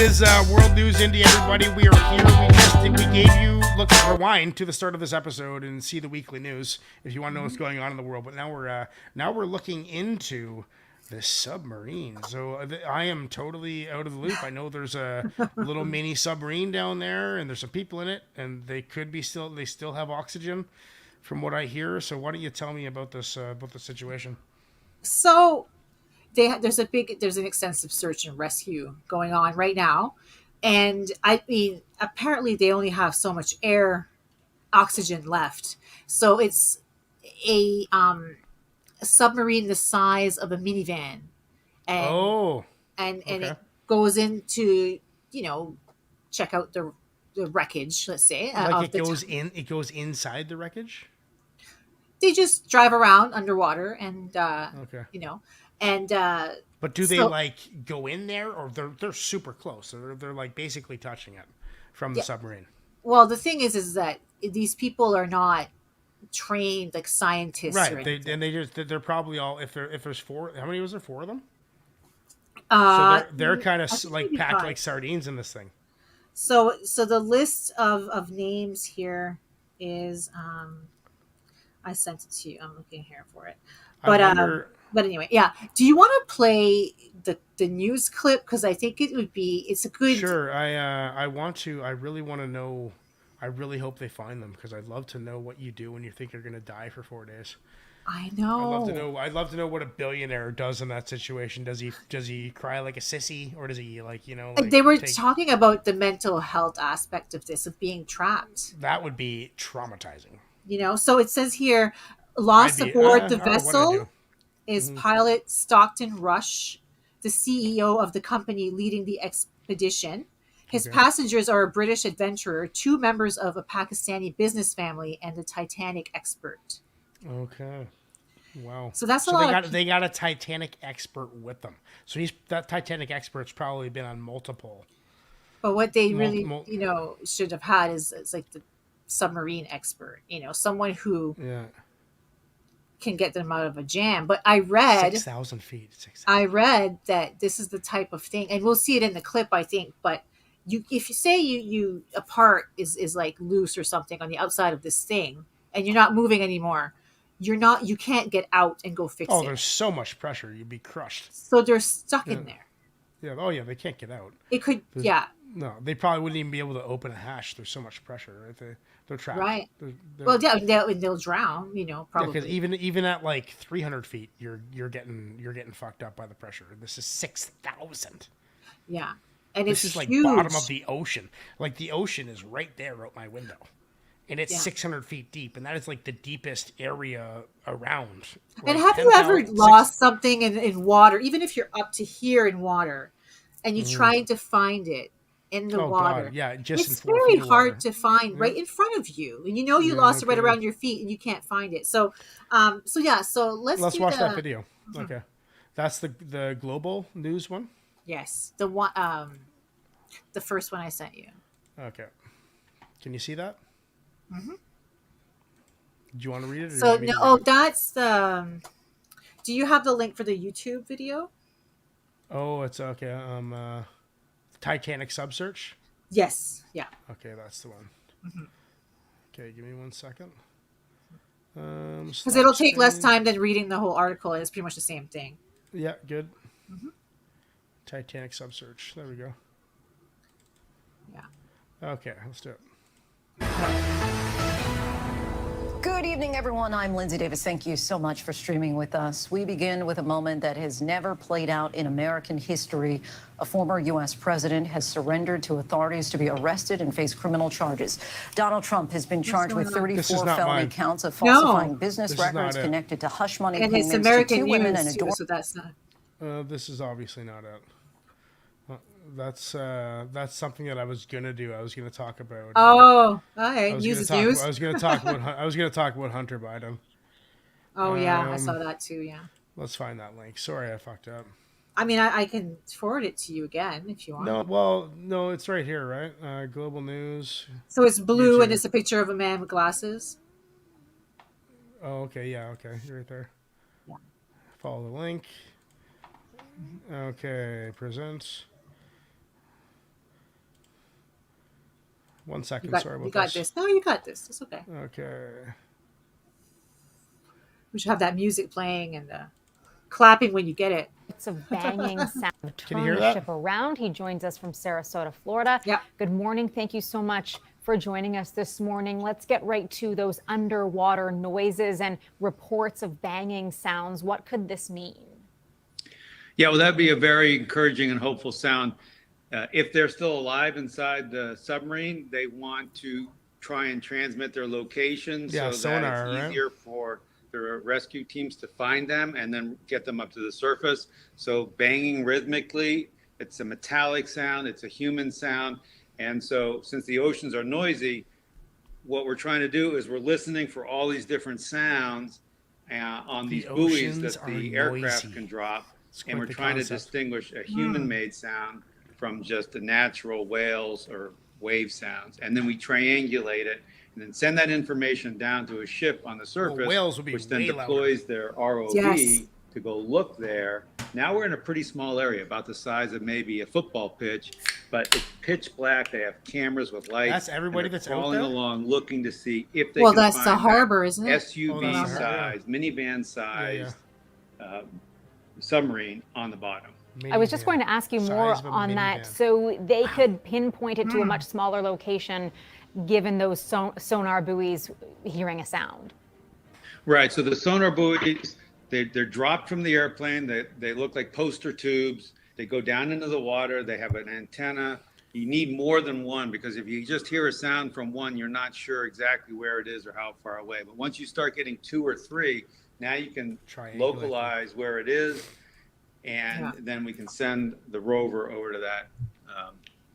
is World News Indie, everybody. We are here. We gave you, look, rewind to the start of this episode and see the weekly news if you want to know what's going on in the world. But now we're looking into the submarine. So I am totally out of the loop. I know there's a little mini submarine down there, and there's some people in it, and they still have oxygen, from what I hear. So why don't you tell me about this about the situation? So there's an extensive search and rescue going on right now, and I mean apparently they only have so much air oxygen left. So it's a submarine the size of a minivan, and Oh, and okay. it goes into check out the wreckage. Let's say Like of the it goes inside the wreckage. they just drive around underwater and Okay. you know and But do they so like go in there, or they're super close? They're like basically touching it from the yeah. submarine. Well, the thing is that these people are not trained like scientists or Right. anything. They're probably all, if there's four. How many was there? Four of them. So Uh, they're kind of I think like maybe packed five. like sardines in this thing. So the list of names here is I sent it to you. I'm looking here for it, I but wonder. anyway, yeah. Do you want to play the news clip? Because I think it's a good. Sure. I want to. I really want to know. I really hope they find them, because I'd love to know what you do when you think you're going to die for 4 days. I I'd love to know. know. I'd love to know what a billionaire does in that situation. Does he cry like a sissy, or does he, like, And like they were take? talking about the mental health aspect of this, of being trapped. That would be traumatizing. So it says here, I'd lost be. aboard the I don't know what I'd do. vessel is Hmm. pilot Stockton Rush, the CEO of the company leading the expedition. His Okay. passengers are a British adventurer, two members of a Pakistani business family, and a Titanic expert. Okay. Wow. So that's a So they lot of got people. they got a Titanic expert with them. So that Titanic expert's probably been on But what they really, multiple. should have had is like the submarine expert, someone who Yeah. can get them out of a jam. But 6,000 feet. 6,000 I feet. read that this is the type of thing, and we'll see it in the clip, I think. But if you say a part is like loose or something on the outside of this thing, and you're not moving anymore, you can't get out and go fix Oh, it. there's so much pressure. You'd be crushed. So they're stuck Yeah. in there. Yeah. Oh, yeah. They can't get out. It could, There's yeah, no. They probably wouldn't even be able to open a hatch. There's so much pressure. Right? They're trapped. right. They're Well, yeah, they'll drown, Yeah, because probably. even at like 300 feet, you're getting fucked up by the pressure. This is 6,000. Yeah, and This it's is like bottom of huge. the ocean. Like, the ocean is right there out my window, and it's Yeah. 600 feet deep, and that is like the deepest area around. And Like have you ever 10,000, six. lost something in water, even if you're up to here in water, and you're Mhm. trying to find it in the Oh God, water? yeah, just in It's 4 feet very of hard water. to find right Yeah, in front of you, and you yeah, lost it right okay. around your feet, and you can't find it. So yeah. So let's Let's do watch that the video. mhm. Okay, that's the global news one. Yes, the one, the first one I sent you. Okay, can you see that? Hmm. Do you want to read it, or do you So want me no, to read oh, it? that's the. Do you have the link for the YouTube video? Oh, it's okay. Titanic subsearch. Yes. Yeah. Okay, that's the one. Mhm. Okay, give me 1 second. Because Stop it'll take less stream. time than reading the whole article, and it's pretty much the same thing. Yeah, good. Hmm. Titanic subsearch. There we go. Yeah. Okay, let's do it. Good evening, everyone. I'm Lindsay Davis. Thank you so much for streaming with us. We begin with a moment that has never played out in American history. A former U.S. president has surrendered to authorities to be arrested and face criminal charges. Donald Trump has been What's charged with going on? This is 34 not felony mine. counts of No, falsifying business This is not records it. connected to hush money and it's payments to American two women and news a too, door. so that's not. This is obviously not it. That's something that I was gonna do. I was gonna talk about. Oh, I okay. was News gonna is talk. news. I was gonna talk about. I was gonna talk about Hunter Biden. Oh yeah, I Um, saw that too. Yeah. let's find that link. Sorry, I fucked up. I mean, I can forward it to you again if you want. No, well, no, it's right here, right? Global news, So it's blue and YouTube. it's a picture of a man with glasses. Oh, okay, yeah, okay, you're right there. Yeah. Follow the link. Okay, present. 1 second. You got, Sorry you about got this. this. No, you got this. It's okay. Okay. We should have that music playing and clapping when you get it. It's of banging sound. Can you Turn hear the that? ship around. He joins us from Sarasota, Florida. Yep. Good morning. Thank you so much for joining us this morning. Let's get right to those underwater noises and reports of banging sounds. What could this mean? Yeah, well, that'd be a very encouraging and hopeful sound. If they're still alive inside the submarine, they want to try and transmit their location so sonar, that it's right? easier for the rescue teams to find them and then get them up to the surface. So banging rhythmically, it's a metallic sound, it's a human sound. And so since the oceans are noisy, what we're trying to do is we're listening for all these different sounds on these buoys that the aircraft can drop. And we're trying to distinguish a human-made sound from just the natural whales or wave sounds. And then we triangulate it and then send that information down to a ship on the surface, whales would be which then way deploys their ROV Yes. to go look there. Now we're in a pretty small area, about the size of maybe a football pitch, but it's pitch black. They have cameras with lights. That's everybody and they're that's out crawling there? along, looking to see if they Well, can that's find the that harbor, isn't it? SUV that's the harbor, size, minivan size submarine on the bottom. I was just going to ask you more Size of a on minivan. that. So they could pinpoint it to a much smaller location given those sonar buoys hearing a sound. Right. So the sonar buoys, they're dropped from the airplane. They look like poster tubes. They go down into the water. They have an antenna. You need more than one because if you just hear a sound from one, you're not sure exactly where it is or how far away. But once you start getting 2 or 3, now you can localize where it is. And then we can send the rover over to that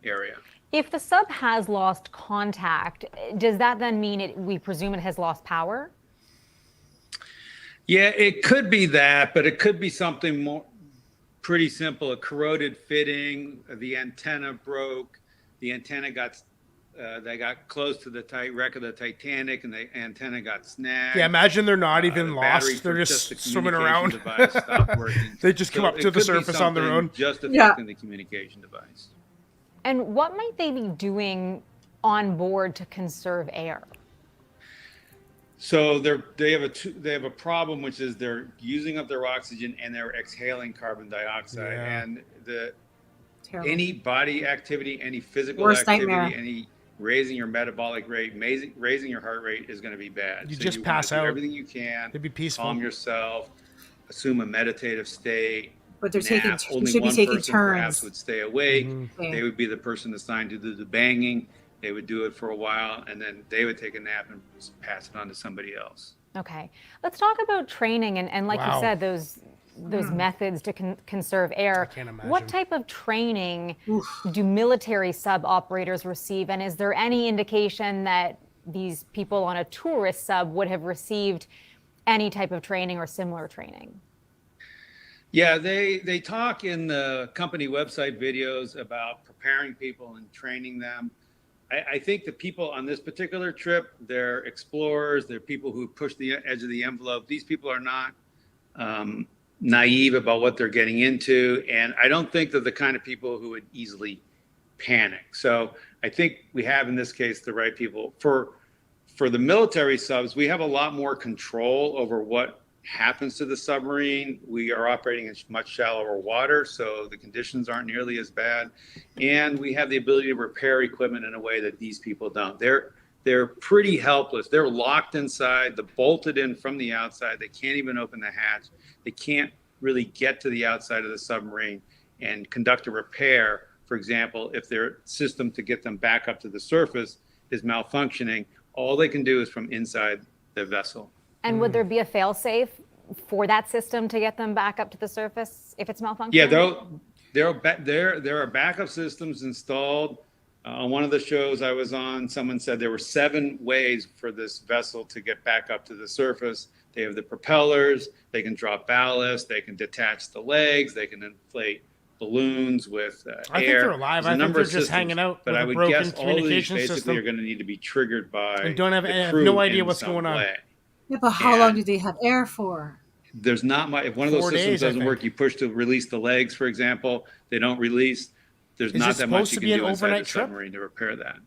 area. If the sub has lost contact, does that then mean we presume it has lost power? Yeah, it could be that, but it could be something more pretty simple. A corroded fitting, the antenna broke, the antenna they got close to the wreck of the Titanic and the antenna got snagged. Yeah, imagine they're not even The battery lost. They're for just the swimming communication around. device stopped working. They just come up it to the could be surface on their something own. just affecting the communication device. And what might they be doing on board to conserve air? So they have a problem, which is they're using up their oxygen and they're exhaling carbon dioxide. Yeah. And Terrible. any body activity, any physical Worst activity, nightmare. any raising your metabolic rate, raising your heart rate is going to be bad. You So just you pass wanna do out. everything you can. It'd be peaceful. Calm yourself. Assume a meditative state. But they're Nap. you Only should be one taking person perhaps turns. would stay awake. Yeah. They would be the person assigned to do the banging. They would do it for a while, and then they would take a nap and pass it on to somebody else. Okay, let's talk about training and like you said, those methods to conserve air. can't imagine. What type of training do military sub operators receive, and is there any indication that these people on a tourist sub would have received any type of training or similar training? Yeah, they talk in the company website videos about preparing people and training them. I think the people on this particular trip, they're explorers, they're people who push the edge of the envelope. These people are not naive about what they're getting into. And I don't think they're the kind of people who would easily panic. So I think we have, in this case, the right people. For the military subs, we have a lot more control over what happens to the submarine. We are operating in much shallower water, so the conditions aren't nearly as bad. And we have the ability to repair equipment in a way that these people don't. They're pretty helpless. They're locked inside, they're bolted in from the outside. They can't even open the hatch. They can't really get to the outside of the submarine and conduct a repair. For example, if their system to get them back up to the surface is malfunctioning, all they can do is from inside the vessel. And would there be a fail-safe for that system to get them back up to the surface if it's malfunctioning? Yeah, there are backup systems installed. On one of the shows I was on, someone said there were 7 ways for this vessel to get back up to the surface. They have the propellers, they can drop ballast, they can detach the legs, they can inflate balloons with air. I think they're alive. There's I a think number they're of just systems, hanging out but with I a would broken guess all of these communication basically system. are going to need to be triggered by And don't have- the and have crew no idea in what's some going on. way. Yeah, but how long do they have air for? There's not much. If one of those 4 systems days, I doesn't work, think. you push to release the legs, for example. They don't release. There's Is not it that much supposed you to can be an do inside overnight the trip? submarine to repair that.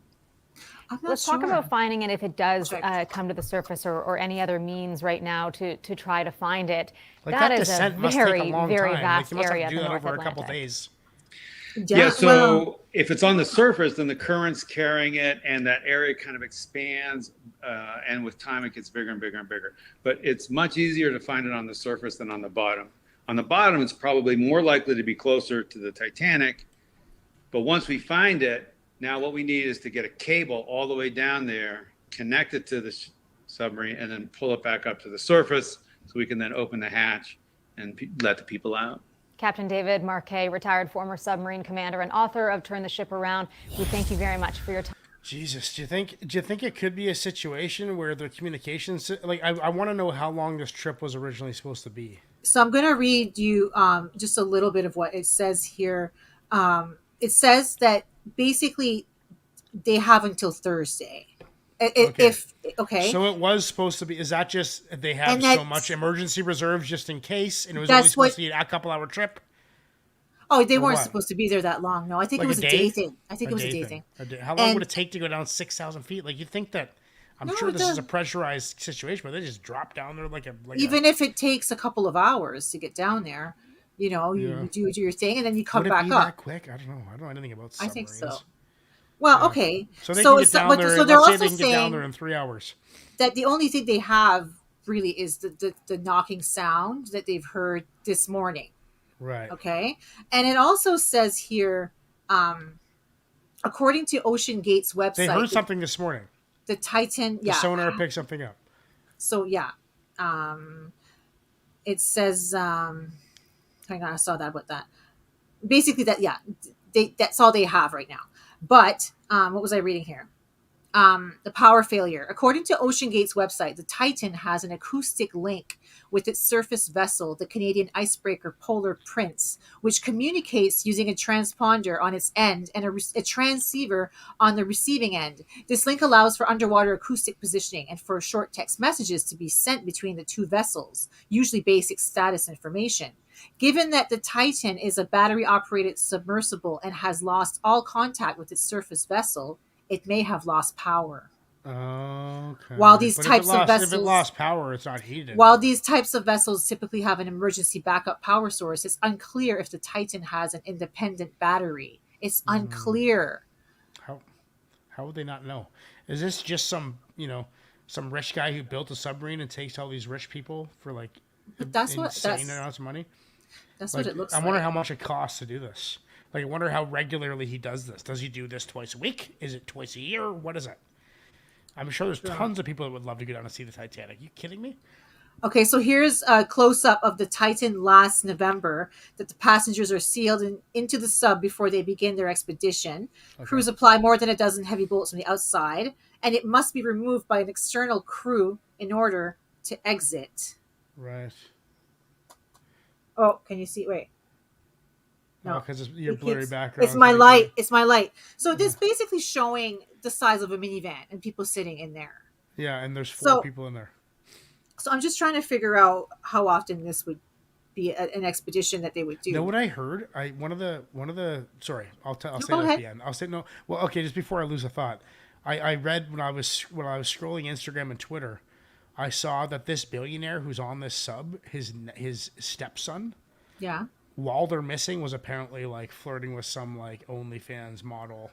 I'm not Let's sure. talk about finding it if it does Okay. come to the surface, or any other means right now to try to find it. Like That that is a descent must take a very, long very time. Like vast you must have area to of do the that North over a couple Atlantic. days. Yeah, Well, so if it's on the surface, then the current's carrying it, and that area kind of expands, and with time it gets bigger and bigger and bigger. But it's much easier to find it on the surface than on the bottom. On the bottom, it's probably more likely to be closer to the Titanic. But once we find it, now what we need is to get a cable all the way down there, connect it to the submarine, and then pull it back up to the surface so we can then open the hatch and let the people out. Captain David Marquet, retired former submarine commander and author of Turn the Ship Around. We thank you very much for your time. Jesus, do you think it could be a situation where the communications, like I want to know how long this trip was originally supposed to be. so I'm going to read you just a little bit of what it says here. It says that basically they have until Thursday. Okay. Okay, So it was supposed to be. Is that just they have and so that's much emergency reserves just in case, and it was only that's supposed what. to be a couple-hour trip, Oh, they or weren't what? supposed to be there that long. No, I think it Like a was a day day? thing. I think A it was a day day thing. thing. A day. How long would And it take to go down 6,000 feet? Like you think that? I'm no, sure it this is a doesn't. pressurized situation, but they just drop down there like a Even if it takes a couple of hours to get down there, Yeah. you do your thing and then you come Would it back be up. that quick? I don't know. I don't know anything about I think so. submarines. Well, Yeah. okay. So they So can get it's down there. so they're Let's say also they can get down there saying in 3 hours. that the only thing they have really is the knocking sound that they've heard this morning. Right. Okay, and it also says here, according to Ocean Gate's They heard website, something this morning. the Titan, The yeah. sonar picked something up. So yeah, it says, hang on, I saw that about that. Basically, that yeah, that's all they have right now. But what was I reading here? The power failure. According to Ocean Gate's website, the Titan has an acoustic link with its surface vessel, the Canadian icebreaker Polar Prince, which communicates using a transponder on its end and a transceiver on the receiving end. This link allows for underwater acoustic positioning and for short text messages to be sent between the two vessels, usually basic status information. Given that the Titan is a battery operated submersible and has lost all contact with its surface vessel, it may have lost power. Okay. While these But types of if it vessels lost power, it's not heated. while anymore. these types of vessels typically have an emergency backup power source, it's unclear if the Titan has an independent battery. It's unclear. How how would they not know? Is this just some rich guy who built a submarine and takes all these rich people for like But that's what insane amounts of money? that's Like what it looks I like. wonder how much it costs to do this. Like I wonder how regularly he does this. Does he do this twice a week? Is it twice a year? What is it? I'm sure there's tons of people that would love to go down and see the Titanic. You kidding me? Okay, so here's a close up of the Titan last November that the passengers are sealed into the sub before they begin their expedition. Crews apply more than a dozen heavy bolts from the outside, and it must be removed by an external crew in order to exit. Right. Oh, can you see? Wait. No, because it's your It- blurry background. It's my light. It's my light. So this basically showing the size of a minivan and people sitting in there. Yeah, and there's four So- people in there. So I'm just trying to figure out how often this would be an expedition that they would do. You know what I heard? One of the. Sorry, I'll say go that at ahead. the end. I'll say no. Well, okay. Just before I lose a thought, I read when I was scrolling Instagram and Twitter, I saw that this billionaire who's on this sub, his stepson, Yeah. while they're missing, was apparently like flirting with some like OnlyFans model,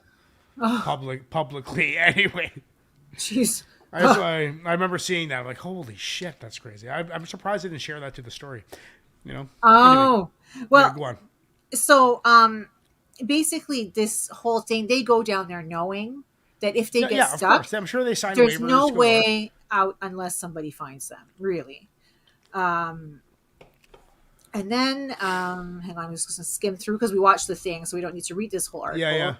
Oh. publicly. Anyway, Jeez. I remember seeing that. I'm like, holy shit, that's crazy. I'm surprised they didn't share that to the story. You know. Oh. Anyway, Well, yeah, go on. so basically this whole thing, they go down there knowing that if they get Yeah, of stuck, course. I'm sure they signed there's waivers. no galore. way out unless somebody finds them, really. And then hang on, I'm just gonna skim through because we watched the thing, so we don't need to read this whole article. Yeah.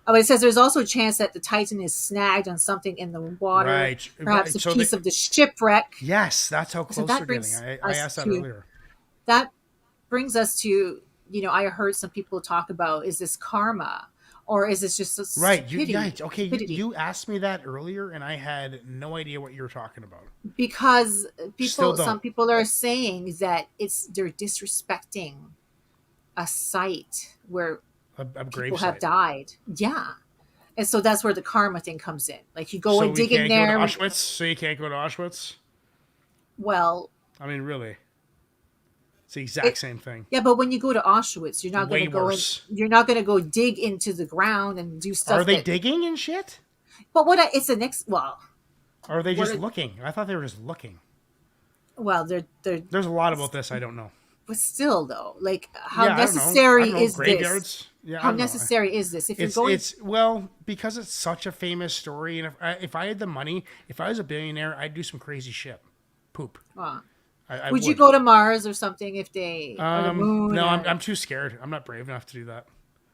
Oh, it says there's also a chance that the Titan is snagged on something in the water, Right. perhaps Right. a So piece of the shipwreck. Yes, that's how close that they're brings getting. I us asked that to- earlier. That brings us to, I heard some people talk about, is this karma or is this just a Right. stupidity? You asked me that earlier, and I had no idea what you were talking about. Because Still don't. some people are saying that they're disrespecting a site where A grave people have site. died. Yeah. And so that's where the karma thing comes in. Like you go So and we dig in can't there. go to Auschwitz. So you can't go to Auschwitz. Well, I mean, really, it's the exact same thing. yeah, but when you go to Auschwitz, you're not going Way to go in. worse. You're not going to go dig into the ground and do stuff. Are they digging and shit? But it's the next. Well, Or are they just What are- looking? I thought they were just looking. well, they're. There's a lot about this I don't know. But still, though, like how Yeah, necessary I don't know. is this? Graveyards? Yeah, I How don't know. necessary is this? If you're It's going, it's well because it's such a famous story, and if I had the money, if I was a billionaire, I'd do some crazy shit. Poop. I would you go to Mars or something if they or the moon? No, or- I'm too scared. I'm not brave enough to do that.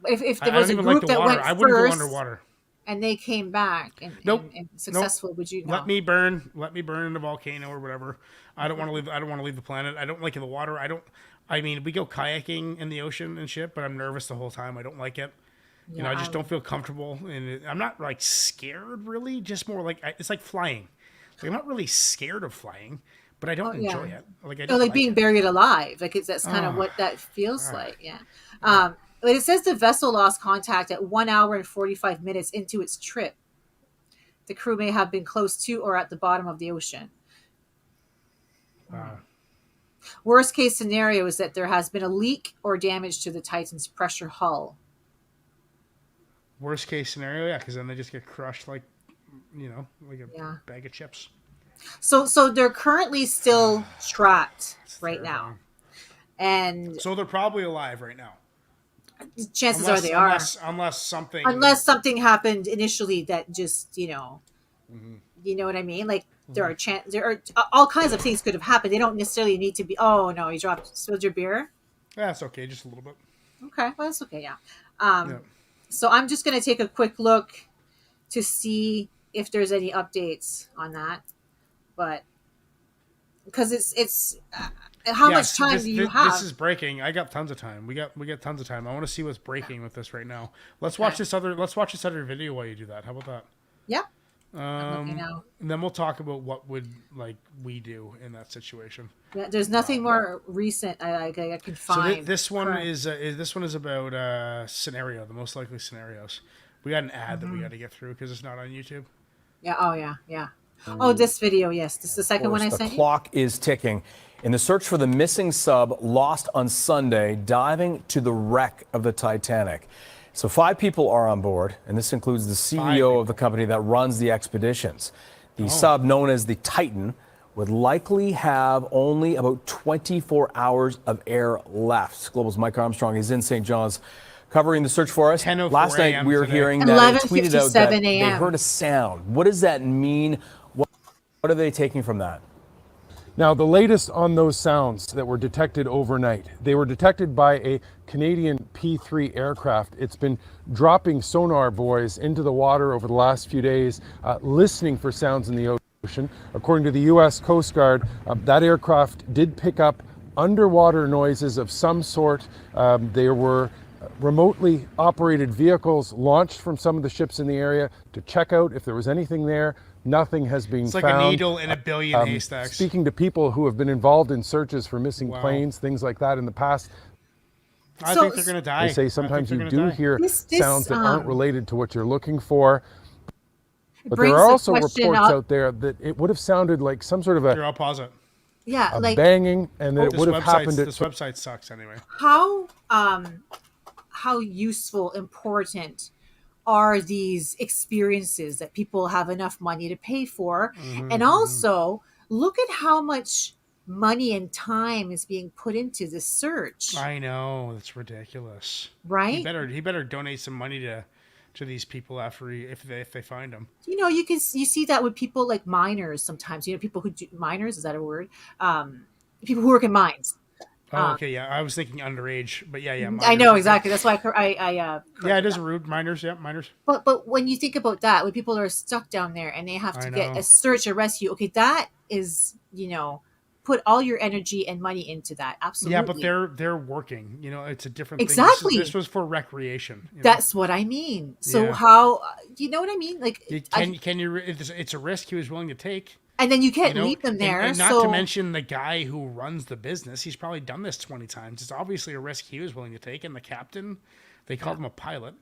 if I there don't was a even group like the that water. went I wouldn't go first underwater. and they came back and, Nope. and successful, would you? No. Let me burn in the volcano or whatever. I don't want to leave. I don't want to leave the planet. I don't like the water. I mean, we go kayaking in the ocean and shit, but I'm nervous the whole time. I don't like it. You know, I just don't feel comfortable, and I'm not like scared really. Just more like it's like flying. Like, I'm not really scared of flying, but I don't enjoy it. Like I don't like being it. buried alive. Like that's kind of what that feels like. Yeah. But it says the vessel lost contact at 1 hour and 45 minutes into its trip. The crew may have been close to or at the bottom of the ocean. Wow. Worst case scenario is that there has been a leak or damage to the Titan's pressure hull. Worst case scenario, yeah, because then they just get crushed like, like a Yeah. bag of chips. So they're currently still trapped right now, and So they're probably alive right now. chances are they are, Unless something. unless something happened initially that just you know what I mean. Like there are all kinds of things could have happened. They don't necessarily need to be. Oh no, you spilled your beer. Yeah, it's okay, just a little bit. Okay, well that's okay. Yeah. So I'm just gonna take a quick look to see if there's any updates on that, but because it's how much time do you have? This is breaking. I got tons of time. We got tons of time. I want to see what's breaking with this right now. Let's watch this other video while you do that. How about that? Yeah. I'm looking now. And then we'll talk about what would we do in that situation. Yeah, there's nothing more recent I can find. So this one is about the most likely scenarios. We got an ad that we got to get through because it's not on YouTube. Yeah. Oh yeah. Yeah. Oh, this video. Yes, this is the second one I sent The you. clock is ticking. In the search for the missing sub lost on Sunday, diving to the wreck of the Titanic. So 5 people are on board, and this includes the CEO of the company that runs the expeditions. The sub, known as the Titan, would likely have only about 24 hours of air left. Global's Mike Armstrong is in St. John's covering the search for us. 10:04 Last night we were today. hearing that it tweeted out that 11:57 they a.m. heard a sound. What does that mean? What are they taking from that? Now, the latest on those sounds that were detected overnight, they were detected by a Canadian P-3 aircraft. It's been dropping sonar buoys into the water over the last few days, listening for sounds in the ocean. According to the U.S. Coast Guard, that aircraft did pick up underwater noises of some sort. There were remotely operated vehicles launched from some of the ships in the area to check out if there was anything there. Nothing has been It's like found. a needle in a billion haystacks. Speaking to people who have been involved in searches for missing planes, things like that in the past, I think they're going to die. they say sometimes you do hear This, sounds that aren't related to what you're looking for. But brings there are the also question reports up- out there that it would have sounded like some sort of Here, I'll pause it. Yeah, a like banging, and that it would have happened at This website sucks anyway. how useful, important are these experiences that people have enough money to pay for, and also look at how much money and time is being put into this search. I know, it's ridiculous. Right? He better donate some money to these people after if they find them. You know, you see that with people like miners sometimes. You know, people who do miners, is that a word? People who work in mines. Oh, okay, yeah. I was thinking underage, but yeah. I Minors. know exactly. That's why Yeah, it is rude. Minors, yeah, minors. But when you think about that, when people are stuck down there and they have to get a search, a rescue, okay, that is, put all your energy and money into that. Absolutely. Yeah, but they're working. You know, it's a different Exactly. thing. This was for recreation. That's what I mean. So Yeah. how, you know what I mean? Like, Can you? It's a risk he was willing to take. and then you can't leave them there. And not so to mention the guy who runs the business. He's probably done this 20 times. It's obviously a risk he was willing to take. And the captain, they called him a pilot.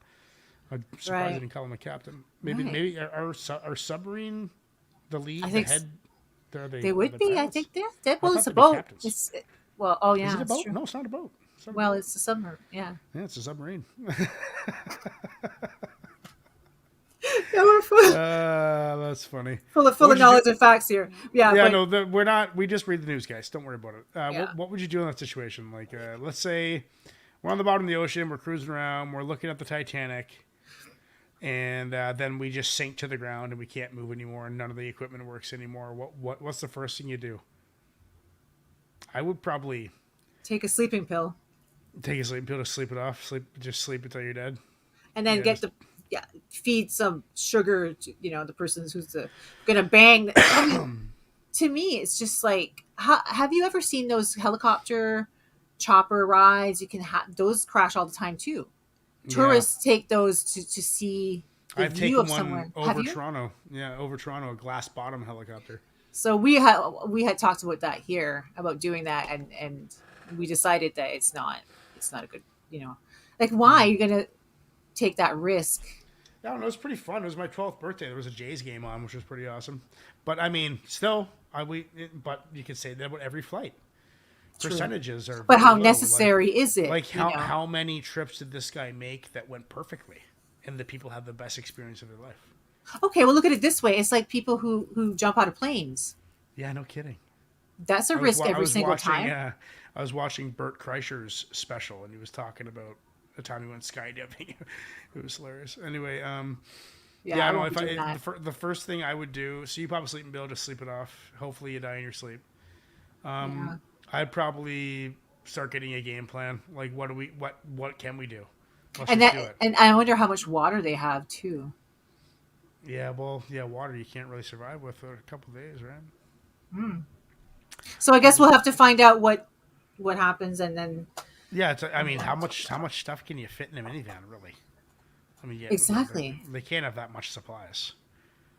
I'm surprised Right. they didn't call him a captain. Maybe Right. maybe our submarine, the lead, I the think head. they Are would they be. I pilots? think they're I well, thought it's a they'd be boat. captains. Well, oh Is yeah, it a that's boat? true. No, it's not a boat. It's not a Well, boat. it's a submarine. Yeah. Yeah, it's a submarine. Yeah, we're full, That's funny. full of What would you knowledge do? and facts here. Yeah, Yeah, but no, we're not. We just read the news, guys. Don't worry about it. yeah. What would you do in that situation? Like, let's say we're on the bottom of the ocean, we're cruising around, we're looking at the Titanic, and then we just sink to the ground and we can't move anymore, and none of the equipment works anymore. What's the first thing you do? I would probably Take a sleeping pill take a sleep pill to sleep it off. Just sleep until you're dead. and then Yeah, get just- feed some sugar to the person who's gonna bang. I mean, to me, it's just like, have you ever seen those helicopter chopper rides? You can have those crash all the time too. Tourists take those to see the I've view taken of somewhere. one Have over you? Toronto. Yeah, over Toronto, a glass bottom helicopter. So we had talked about that here, about doing that, and we decided that it's not a good, like, why are you gonna take that risk? I don't know. It was pretty fun. It was my 12th birthday. There was a Jays game on, which was pretty awesome. But I mean, still, but you could say that about every flight. True. Percentages are. But very how low. necessary is it? Like how many trips did this guy make that went perfectly, and the people had the best experience of their life? Okay, well, look at it this way: it's like people who jump out of planes. Yeah, no kidding. That's a risk every single time. I was watching Bert Kreischer's special, and he was talking about the time he went skydiving. It was hilarious. Anyway, Yeah, I no. won't If be doing that. the first thing I would do, so you pop a sleeping pill, just sleep it off. Hopefully, you die in your sleep. Yeah. I'd probably start getting a game plan. Like, what can we do? Let's And just do it. and I wonder how much water they have too. Yeah, well, water you can't really survive with for a couple of days, right? So I guess we'll have to find out what happens, and then Yeah, I mean, how much stuff can you fit in a minivan, really? I mean, yeah, Exactly. They can't have that much supplies.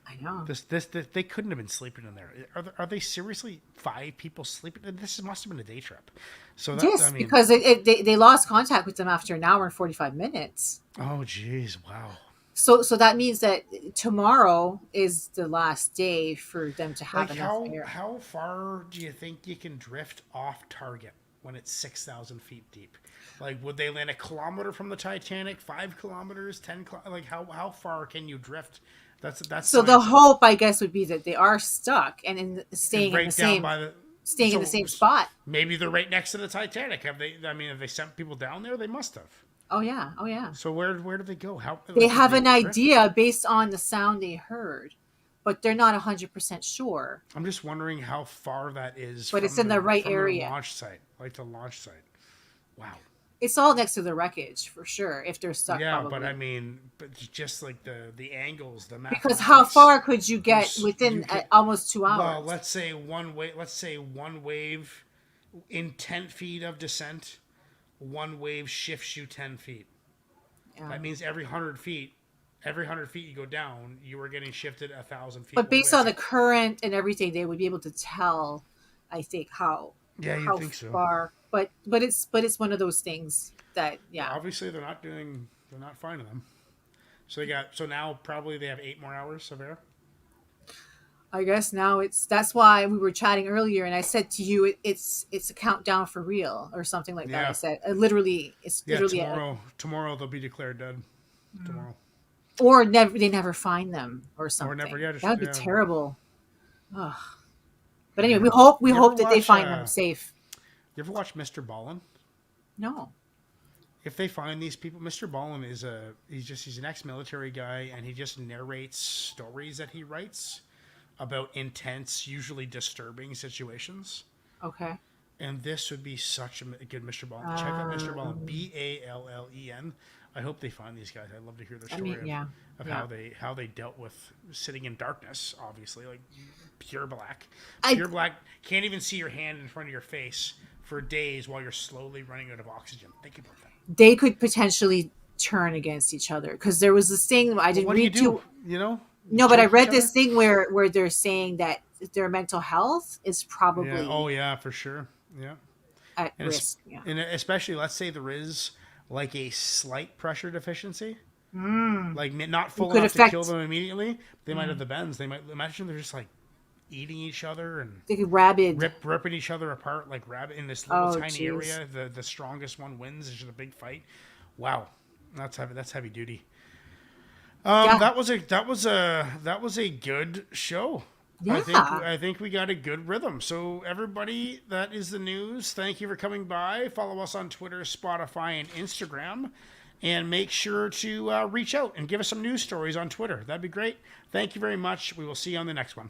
I know. This they couldn't have been sleeping in there. Are they seriously 5 people sleeping? This must have been a day trip. So that, Yes, I mean, because they lost contact with them after an hour and 45 minutes. oh geez, wow. So that means that tomorrow is the last day for them to have Like enough air. how far do you think you can drift off target when it's 6,000 feet deep? Like, would they land a kilometer from the Titanic? 5 kilometers? 10? Like, how far can you drift? That's So the science. hope, I guess, would be that they are stuck and staying in Right the down same by the. staying in the same spot. Maybe they're right next to the Titanic. Have they? I mean, have they sent people down there? They must have. Oh yeah, oh yeah. So where do they go? How They like, have do an drift? idea based on the sound they heard, but they're not 100% sure. I'm just wondering how far that is. But from it's in the right from their area. launch site, like the launch site. Wow. It's all next to the wreckage for sure. If they're stuck, Yeah, probably. but I mean, just like the angles, the Because how mathematics. far could you get You within get- almost 2 hours? Well, let's say one wave in 10 feet of descent, one wave shifts you 10 feet. Yeah. That means every 100 feet you go down, you are getting shifted 1,000 feet. But based one on way. the current and everything, they would be able to tell, I think, how you think so. far. But it's one of those things that Obviously, they're not finding them. So now probably they have 8 more hours of air. I guess now that's why we were chatting earlier, and I said to you, it's a countdown for real or something like that. Yeah. I said literally, it's Yeah, literally tomorrow they'll be declared dead. Tomorrow. or they never find them or something. just- that would be yeah. terrible. Ugh. But anyway, we hope You ever that they watch, find them safe. You ever watch Mr. Ballin? No. If they find these people, Mr. Ballin he's an ex-military guy, and he just narrates stories that he writes about intense, usually disturbing situations. Okay. And this would be such a good Mr. Ballin. Check out Mr. Ballin, Ballen. I hope they find these guys. I'd love to hear their story of how they dealt with sitting in darkness. Obviously, like pure black. Pure black. Can't even see your hand in front of your face for days while you're slowly running out of oxygen. Think about that. They could potentially turn against each other because there was this thing I didn't What do you read do? You know? No, but I Check read each this other? thing where they're saying that their mental health is probably Yeah. Oh yeah, for sure. Yeah. at risk. Yeah. And especially, let's say there is like a slight pressure deficiency. Like not full could enough to kill affect- them immediately. They might have the bends. They might imagine they're just like eating each other and They could rabid. ripping each other apart like rabbit in this little Oh, tiny jeez. area. The strongest one wins. It's just a big fight. Wow, that's heavy. That's heavy duty. Yeah. That was a good show. Yeah. I think we got a good rhythm. So everybody, that is the news. Thank you for coming by. Follow us on Twitter, Spotify, and Instagram. And make sure to reach out and give us some news stories on Twitter. That'd be great. Thank you very much. We will see you on the next one.